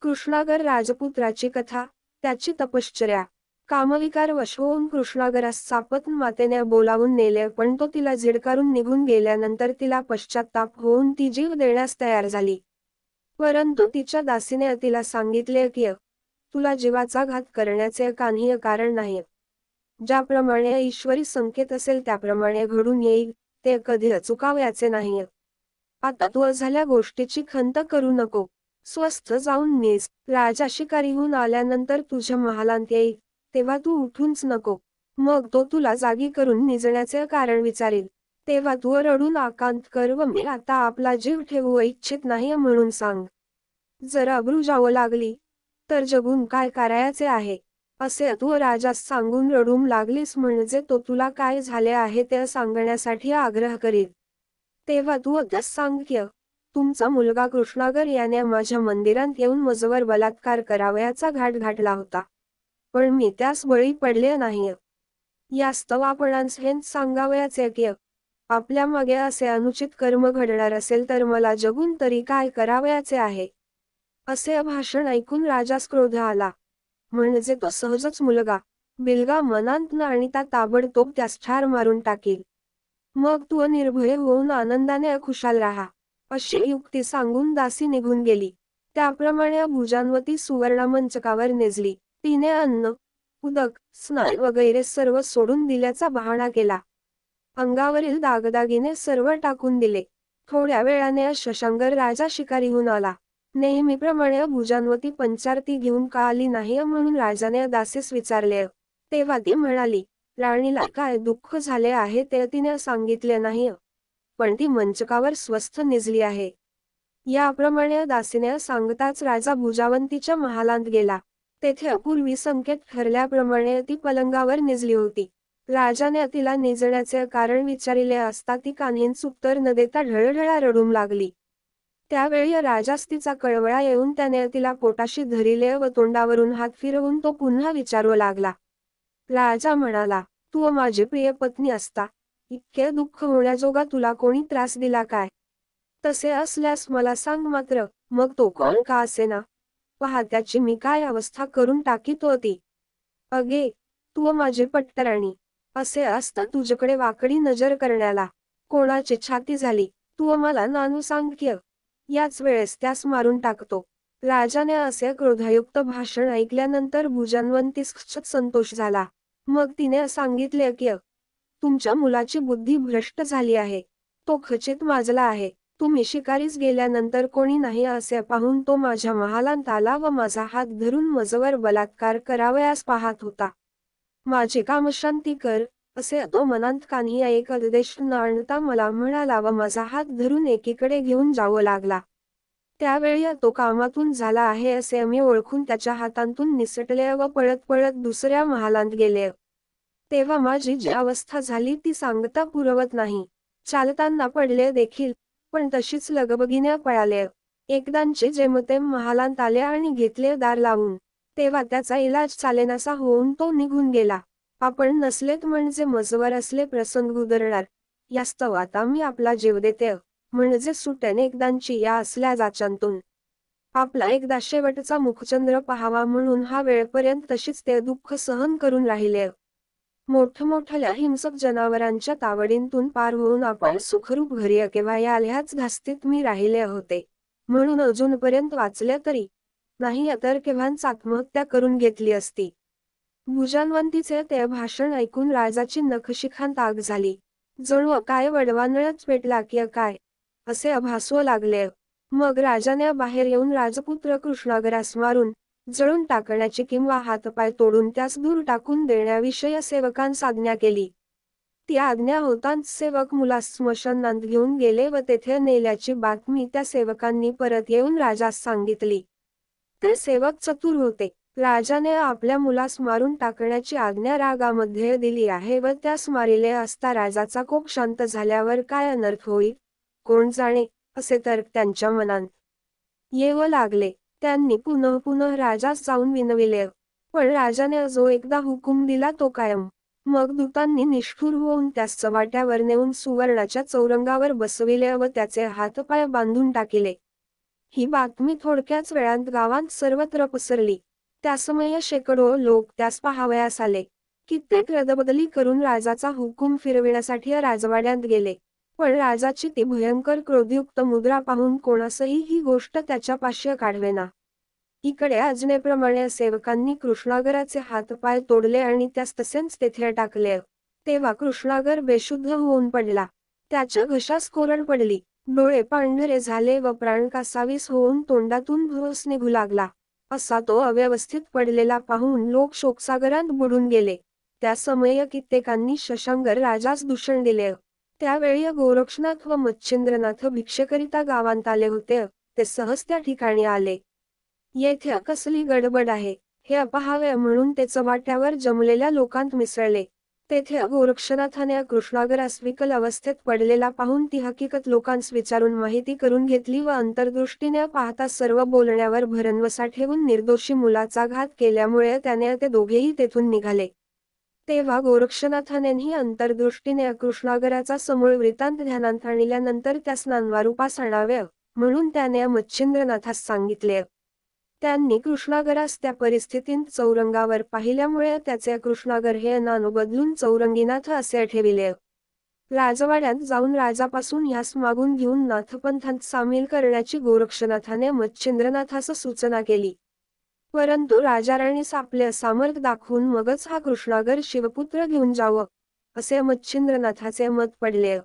कृष्णागर राजपुत्राची कथा, त्याची तपश्चर्या. कामविकार वश होऊन कृष्णागरास सापत्न मातेने बोलावून नेले, पण तो तिला झिडकारून निघून गेल्यानंतर तिला पश्चात्ताप होऊन ती जीव देण्यास तयार झाली. परंतु तिच्या दासीने तिला सांगितले की तुला जीवाचा घात करण्याचे काहीही कारण नाही. ज्याप्रमाणे ईश्वरी संकेत असेल त्याप्रमाणे घडून येईल, ते कधी चुकावयाचे नाही. आता तू झाल्या गोष्टीची खंत करू नको. स्वस्थ जाऊन निज. राजा शिकारीहून आल्यानंतर तुझ्या महालांत येईल, तेव्हा तू उठूनच नको. मग तो तुला जागी करून निजण्याचे कारण विचारील. तेव्हा तू रडून आकांत कर व मी आता आपला जीव ठेवू इच्छित नाही म्हणून सांग. जर अब्रू जावं लागली, तर जगून काय करायचे आहे, असे तू राजास सांगून रडून लागलीस म्हणजे तो तुला काय झाले आहे ते सांगण्यासाठी आग्रह करील. तेव्हा तू अगदच सांग की तुमचा मुलगा कृष्णागर याने माझ्या मंदिरात येऊन मजवर बलात्कार करावयाचा घाट घातला होता, पण मी त्यास बळी पडले नाही. यास्तव आपणास हेच सांगावयाचे की आपल्या मागे असे अनुचित कर्म घडणार असेल तर मला जगून तरी काय करावयाचे आहे. असे भाषण ऐकून राजास क्रोध आला. म्हणजे तो सहजच मुलगा बिलगा मनांत न आणता ताबडतोब त्यास ठार मारून टाकील. मग तू निर्भय होऊन आनंदाने खुशाल राहा, अशी युक्ती सांगून दासी निघून गेली. त्याप्रमाणे भुजान्वती सुवर्णामंचकावर नेजली. तिने अन्न, उदक, स्नान वगैरे सर्व सोडून दिल्याचा बहाणा केला. अंगावरील दागदागिने सर्व टाकून दिले. थोड्या वेळाने शशांकर राजा शिकारीहून आला. नेहमीप्रमाणे भुजान्वती पंचारती घेऊन का आली नाही म्हणून राजाने दासीस विचारले. तेव्हा ती म्हणाली, राणीला काय दुःख झाले आहे ते तिने सांगितले नाही, पण ती मंचकावर स्वस्थ निजली आहे. याप्रमाणे दासीने सांगताच राजा भुजावंतीच्या महालांत गेला. तेथे पूर्वी संकेत ठरल्याप्रमाणे ती पलंगावर निजली होती. राजाने तिला निजण्याचे कारण विचारिले असता ती काहीच उत्तर न देता ढळढळा रडून लागली. त्यावेळी राजास तिचा कळवळा येऊन त्याने तिला पोटाशी धरिले व तोंडावरून हात फिरवून तो पुन्हा विचारू लागला. राजा म्हणाला, तू माझी प्रिय पत्नी असता इतके दुःख होण्याजोगा तुला कोणी त्रास दिला काय? तसे असल्यास मला सांग मात्र, मग तो कोण का असेना, पहा त्याची मी काय अवस्था करून टाकीत होती. अगे, तू माझी पट्टराणी, असे असता तुझ्याकडे वाकडी नजर करण्याला कोणाची छाती झाली. तू मला नानू सांग की याच वेळेस त्यास मारून टाकतो. राजाने असे क्रोधायुक्त भाषण ऐकल्यानंतर भुजान्वंतीस संतोष झाला. मग तिने सांगितले की तुमच्या मुलाची बुद्धी भ्रष्ट झाली आहे. तो खचित माजला आहे. तुम्ही शिकारीस गेल्यानंतर कोणी नाही असे पाहून तो माझ्या महालांत आला व माझा हात धरून मजवर बलात्कार करावयास पाहत होता. माझी कामशांती कर, असे तो मनांत कान्ही एक आदेश न आणता मला म्हणाला व माझा हात धरून एकीकडे घेऊन जावं लागला. त्यावेळी तो कामातून झाला आहे असे मी ओळखून त्याच्या हातांतून निसटले व पळत पळत दुसऱ्या महालांत गेले. तेव्हा माझी जी अवस्था झाली ती सांगता पुरवत नाही. चालताना पडले देखील, पण तशीच लगबगीने पळाले. एकदांचे जेमतेम महालांत आले आणि घेतले दार लावून. तेव्हा त्याचा इलाज चालेनासा होऊन तो निघून गेला. आपण नसलेत म्हणजे मजवर असले प्रसंग उदरणार. यास्तव आता मी आपला जीव देते, म्हणजे सुटेन एकदांची या असल्या जाचांतून. आपला एकदा शेवटचा मुखचंद्र पहावा म्हणून हा वेळपर्यंत तशीच ते दुःख सहन करून राहिले. मोठमोठ्या हिंसक जनावरांच्या तावडींतून पार होऊन आपण सुखरूप घरी केव्हा याल्याच धास्तीत मी राहिले होते, म्हणून अजूनपर्यंत वाचले तरी नाही तर केव्हाच आत्महत्या करून घेतली असती. भुजान्वंतीचे ते भाषण ऐकून राजाची नखशिखांत आग झाली. जणू काय वडवानळच पेटला की काय, असे भासू लागले. मग राजाने बाहेर येऊन राजपुत्र कृष्णागरास मारून जळून टाकण्याची किंवा हातपाय तोडून त्यास दूर टाकून देण्याविषयी सेवकांस आज्ञा केली. ती आज्ञा होताच सेवक मुलास स्मशानात घेऊन गेले व तेथे नेल्याची बातमी त्या सेवकांनी परत येऊन राजास सांगितली. ते सेवक चतुर होते. राजाने आपल्या मुलास मारून टाकण्याची आज्ञा रागामध्ये दिली आहे व त्यास मारिले असता राजाचा कोप शांत झाल्यावर काय अनर्थ होईल, कोण जाणे, असे तर्क त्यांच्या मनात येऊ लागले. त्यांनी पुनः पुनः राजास जाऊन विनविले, पण राजाने जो एकदा हुकूम दिला तो कायम. मग दूतांनी निष्ठुर होऊन त्यास चव्हाट्यावर नेऊन सुवर्णाच्या चौरंगावर बसविले व त्याचे हातपाय बांधून टाकिले. ही बातमी थोडक्याच वेळात गावात सर्वत्र पसरली. त्यासमयी शेकडो लोक त्यास पाहावयास आले. कित्येक रदबदली करून राजाचा हुकूम फिरविण्यासाठी राजवाड्यात गेले. पण राजाची ती भयंकर क्रोधयुक्त मुद्रा पाहून कोणासही ही गोष्ट त्याच्यापाशी काढवेना. इकडे आज्ञेप्रमाणे सेवकांनी कृष्णागराचे हातपाय तोडले आणि त्यास तसेच तेथे टाकले. तेव्हा कृष्णागर बेशुद्ध होऊन पडला. त्याच्या घशास कोरड पडली, डोळे पांढरे झाले व प्राण कासावीस होऊन तोंडातून भुस निघू लागला. असा तो अव्यवस्थित पडलेला पाहून लोक शोकसागरात बुडून गेले. त्या समयी कित्येकांनी शशांकर राजास दूषण दिले. त्यावेळी गोरक्षनाथ व मच्छिंद्रनाथ भिक्षेकरिता गावात आले होते. ते सहज त्या ठिकाणी आले. येथे कसली गडबड आहे हे पहावे म्हणून ते चव्हाट्यावर जमलेल्या लोकांत मिसळले. तेथे गोरक्षनाथाने कृष्णागरास विकल अवस्थेत पडलेला पाहून ती हकीकत लोकांस विचारून माहिती करून घेतली व अंतर्दृष्टीने पाहता सर्व बोलण्यावर भरवसा ठेवून निर्दोषी मुलाचा घात केल्यामुळे त्याने ते दोघेही तेथून निघाले. तेव्हा गोरक्षनाथानेही अंतर्दृष्टीने कृष्णागराचा समूळ वृत्तांत ध्यानात आणल्यानंतर त्यास नानवारूपास आणावे म्हणून त्याने मच्छिंद्रनाथास सांगितले. त्यांनी कृष्णागरास त्या परिस्थितीत चौरंगावर पाहिल्यामुळे त्याचे कृष्णागर हे नाव बदलून चौरंगीनाथ असे ठेविले. राजवाड्यात जाऊन राजापासून ह्यास मागून घेऊन नाथपंथात सामील करण्याची गोरक्षनाथाने मच्छिंद्रनाथास सूचना केली. परंतु राजाराणीस आपले सामर्थ्य दाखवून मगच हा कृष्णागर शिवपुत्र घेऊन जावं असे मच्छिंद्रनाथाचे मत पडले.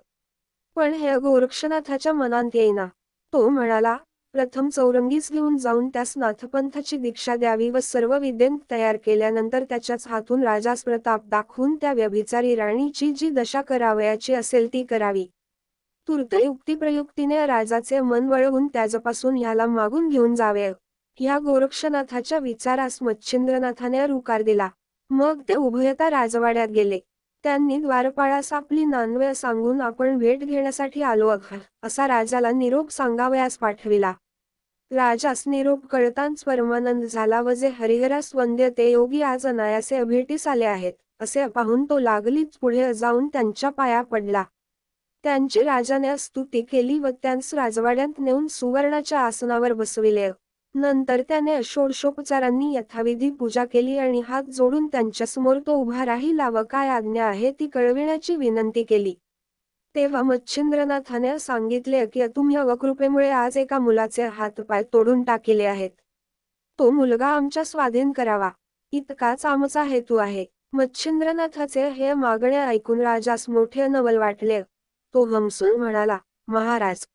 पण हे गोरक्षनाथाच्या मनात येईना. तो म्हणाला, प्रथम चौरंगीस घेऊन जाऊन त्यास नाथपंथाची दीक्षा द्यावी व सर्व विद्येत तयार केल्यानंतर त्याच्याच हातून राजास प्रताप दाखवून त्या व्यभिचारी राणीची जी दशा करावयाची असेल ती करावी. तूर्त युक्तिप्रयुक्तीने राजाचे मन वळवून त्याजपासून ह्याला मागून घेऊन जावे. ह्या गोरक्षनाथाच्या विचारास मच्छिंद्रनाथाने रुकार दिला. मग ते उभयता राजवाड्यात गेले. त्यांनी द्वारपाळास आपली नान्वय सांगून आपण भेट घेण्यासाठी आलो असा राजाला निरोप सांगावयास पाठविला. राजास निरोप कळताच परमानंद झाला व जे हरिहरास वंद्य ते योगी आज अनायासे भेटीस आले आहेत असे पाहून तो लागलीच पुढे जाऊन त्यांच्या पाया पडला. त्यांची राजाने स्तुती केली व त्यांस राजवाड्यात नेऊन सुवर्णाच्या आसनावर बसविले. नंतर त्याने षोडशोपचारांनी यथाविधी पूजा केली आणि हात जोडून त्यांच्यासमोर तो उभा राहिला व काय आज्ञा आहे ती कळविण्याची विनंती केली. तेव्हा मच्छिंद्रनाथाने सांगितले की तुम्ही अवकृपेमुळे आज एका मुलाचे हातपाय तोडून टाकले आहेत. तो मुलगा आमच्या स्वाधीन करावा इतकाच आमचा हेतू आहे. मच्छिंद्रनाथाचे हे मागणे ऐकून राजास मोठे नवल वाटले. तो हमसून म्हणाला, महाराज,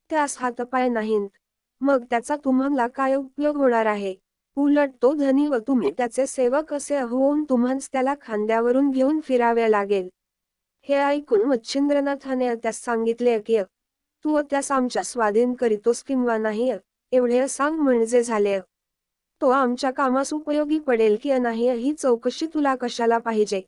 त्यास हातपाय नाहीत, मग त्याचा तुम्हाला काय उपयोग होणार आहे? उलट तो धनी व तुम्ही त्याचे सेवक असे होऊन तुम्हास त्याला खांद्यावरून घेऊन फिरावे लागेल. हे ऐकून मच्छिंद्रनाथाने त्यास सांगितले की तू त्यास आमच्या स्वाधीन करीतोस किंवा नाही एवढे सांग म्हणजे झाले. तो आमच्या कामास उपयोगी पडेल की नाही ही चौकशी तुला कशाला पाहिजे?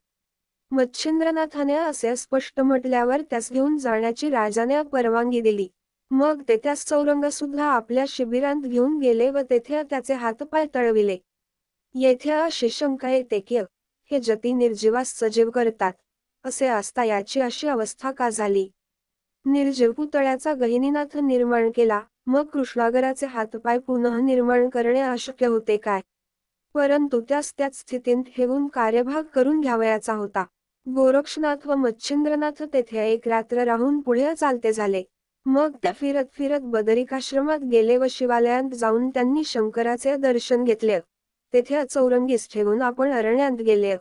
मच्छिंद्रनाथाने असे स्पष्ट म्हटल्यावर त्यास घेऊन जाण्याची राजाने परवानगी दिली. मग ते त्यास चौरंग सुद्धा आपल्या शिबिरात घेऊन गेले व तेथे त्याचे हातपाय तळविले. येथे अशी शंका येते की हे जती निर्जीवास सजीव करतात असे असता याची अशी अवस्था का झाली? निर्जीव पुतळ्याचा गहिनीनाथ निर्माण केला, मग कृष्णागराचे हातपाय पुनः निर्माण करणे अशक्य होते काय? परंतु त्यास त्याच स्थितीत ठेवून कार्यभाग करून घ्यावयाचा होता. गोरक्षनाथ व मच्छिंद्रनाथ तेथे एक रात्र राहून पुढे चालते झाले. मग त्या फिरत फिरत बदरिकाश्रमात गेले व शिवालयात जाऊन त्यांनी शंकराचे दर्शन घेतले. तेथे चौरंगीस ठेवून आपण अरण्यात गेले.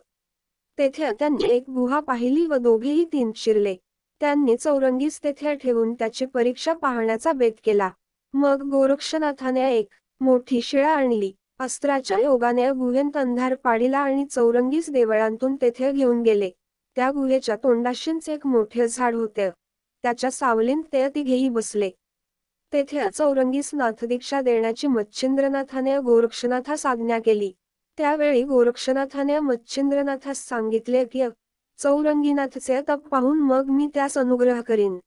तेथे त्यांनी एक गुहा पाहिली व दोघेही तीन शिरले. त्यांनी चौरंगीस तेथे ठेवून त्याची परीक्षा पाहण्याचा बेत केला. मग गोरक्षनाथाने एक मोठी शिळा आणली. अस्त्राच्या योगाने गुहेत अंधार पाडिला आणि चौरंगीस देवळांतून तेथे घेऊन गेले. त्या गुहेच्या तोंडाशीच एक मोठे झाड होते. त्याच्या सावलीत ते तिघेही बसले. तेथे चौरंगीस नाथदीक्षा देण्याची मच्छिंद्रनाथाने गोरक्षनाथास आज्ञा केली. त्यावेळी गोरक्षनाथाने मच्छिंद्रनाथास सांगितले की चौरंगीनाथचे तप पाहून मग मी त्यास अनुग्रह करीन.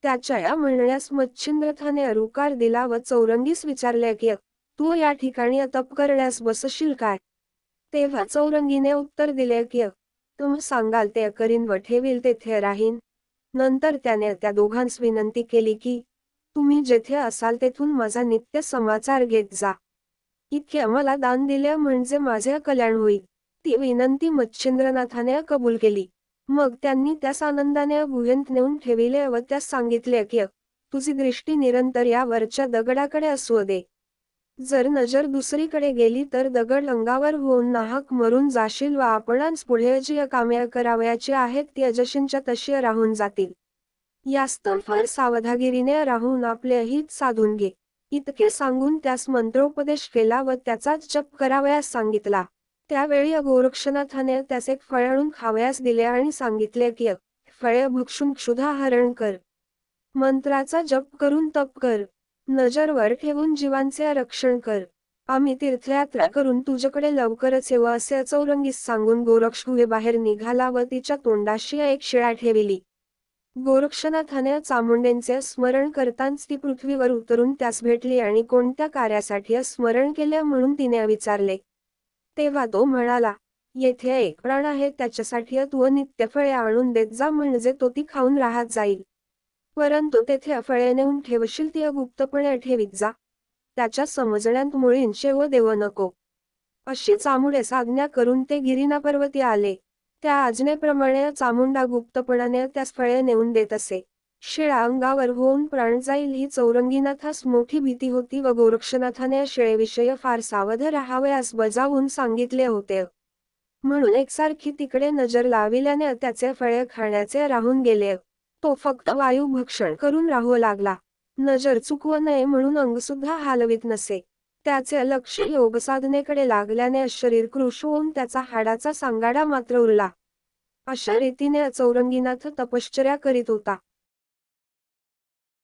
त्याच्या या म्हणण्यास मच्छिंद्रनाथाने रुकार दिला व चौरंगीस विचारले की तू या ठिकाणी तप करण्यास बसशील काय? तेव्हा चौरंगीने उत्तर दिले की तुम सांगाल ते करीन व ठेवील तेथे राहीन. नंतर त्याने त्या दोघांस विनंती केली की तुम्ही जेथे असाल तेथून माझा नित्य समाचार घेत जा. इतके मला दान दिले म्हणजे माझे कल्याण होईल. ती विनंती मच्छिंद्रनाथाने कबूल केली. मग त्यांनी त्यास आनंदाने गुहेत नेऊन ठेविले व त्यास सांगितले की तुझी दृष्टी निरंतर या वरच्या दगडाकडे असू दे. जर नजर दुसरीकडे गेली तर दगड अंगावर होऊन नाहक मरून जाशील व आपणास पुढे जी कामे करावयाची आहेत ती अजशींच्या तशी राहून जातील. यास्तव फार सावधागिरीने राहून आपले हित साधून घे. इतके सांगून त्यास मंत्रोपदेश केला व त्याचाच जप करावयास सांगितला. त्यावेळी गोरक्षनाथाने त्यास एक फळ आणून खावयास दिले आणि सांगितले की फळे भक्षून क्षुधाहरण कर. मंत्राचा जप करून तप कर. नजर वर ठेवून जीवांचे रक्षण कर. आम्ही तीर्थयात्रा करून तुझ्याकडे लवकरच येऊ असे चौरंगीस सांगून गोरक्ष गुहेबाहेर निघाला व तिच्या तोंडाशी एक शिळा ठेविली. गोरक्षनाथाने चामुंडेंचे स्मरण करताच ती पृथ्वीवर उतरून त्यास भेटली आणि कोणत्या कार्यासाठी स्मरण केले म्हणून तिने विचारले. तेव्हा तो म्हणाला, येथे एक प्राण आहे त्याच्यासाठी तू नित्य फळे आणून देत जा म्हणजे तो ती खाऊन राहत जाईल. परंतु तेथे फळे नेऊन ठेवशील ती गुप्तपणे ठेवीत जा. त्याच्या समजण्यात मुळींचे व देव नको. अशी चामुंडेस आज्ञा करून ते गिरिना पर्वती आले. त्या आज्ञेप्रमाणे चामुंडा गुप्तपणाने त्यास फळे नेऊन देत असे. शिळा अंगावर होऊन प्राण जाईल ही चौरंगीनाथास मोठी भीती होती व गोरक्षनाथाने शिळेविषयी फार सावध राहावयास बजावून सांगितले होते. म्हणून एकसारखी तिकडे नजर लाविल्याने त्याचे फळे खाण्याचे राहून गेले. तो फक्त वायू भक्षण करून राहू लागला. नजर चुकवू नये म्हणून अंगसुद्धा हालवित नसे. त्याचे लक्ष योगसाधनेकडे लागल्याने शरीर कृश होऊन त्याचा हाडाचा सांगाडा मात्र उरला. अशा रीतीने चौरंगीनाथ तपश्चर्या करीत होता.